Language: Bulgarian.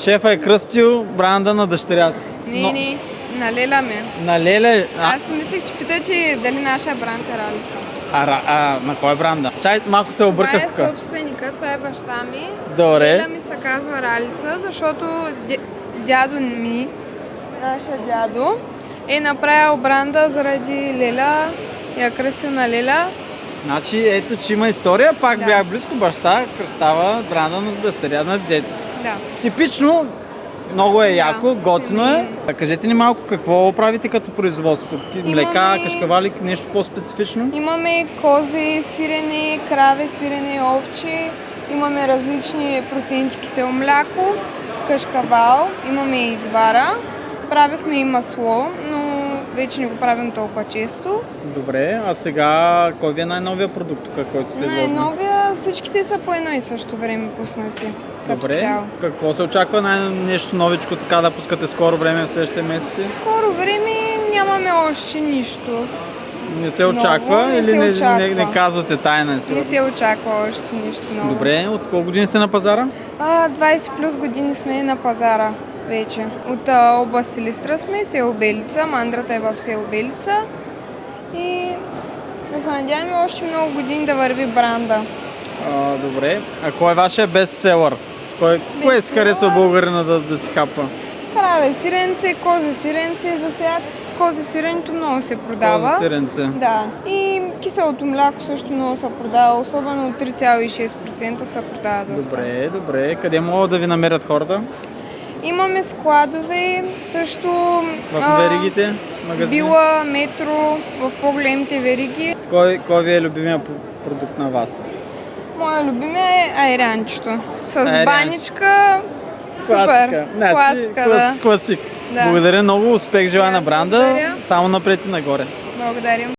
Шефа е кръстил бранда на дъщеря си. Не, на Леля ми. На Леля? Аз си мислех, че питате дали нашия бранд е Ралица. На кой бранда? Чай, малко се обърках тук. Това е собственика, това е баща ми. Добре. Леля ми се казва Ралица, защото дядо ми, нашия дядо, е направил бранда заради Леля, я кръстил на Леля. Значи, ето, че има история, пак Да. бях близко, баща кръстава бранда на дъщеря на дете си. Да. Типично, много е яко, готино е. Ами- Кажете ни малко какво правите като производство? Млека, Имаме- кашкавали, нещо по-специфично? Имаме кози, сирене, краве, сирене, овче. Имаме различни проценти кисело мляко, кашкавал, имаме и извара. Правихме и масло, но вече не го правим толкова често. Добре, а сега кой ви е най-новия продукт тук, който сте изложили? Най-новия, всичките са по едно и също време пуснати. Като Добре, цяло. какво се очаква нещо новичко така да пускате скоро време в следващите месеци? Скоро време нямаме още нищо. Не се Много очаква не или се не очаква. казвате тайна? Не се очаква още нищо ново. Добре, от колко години сте на пазара? 20 плюс години сме на пазара вече. От област Силистра сме, село Белица, мандрата е в село Белица и да се надяваме още много години да върви бранда. Добре, а кой е вашия бестселър? Кое си харесва българина да си хапва? Краве сиренце, козе сиренце, за сега козе сиренето много се продава. Козе сиренце. Да. И киселото мляко също много се продава, особено от 3,6% се продава доста. Добре. Къде могат да ви намерят хората? Имаме складове, също В веригите, магазини? Била, Метро, в по-големите вериги. Кой ви е любимия продукт на вас? Моя любимия е айранчето. С Айранче. баничка. Супер. Класика, да. Класик. Да. Благодаря много, успех желая И на аз бранда. благодаря. Само напред и нагоре. Благодаря.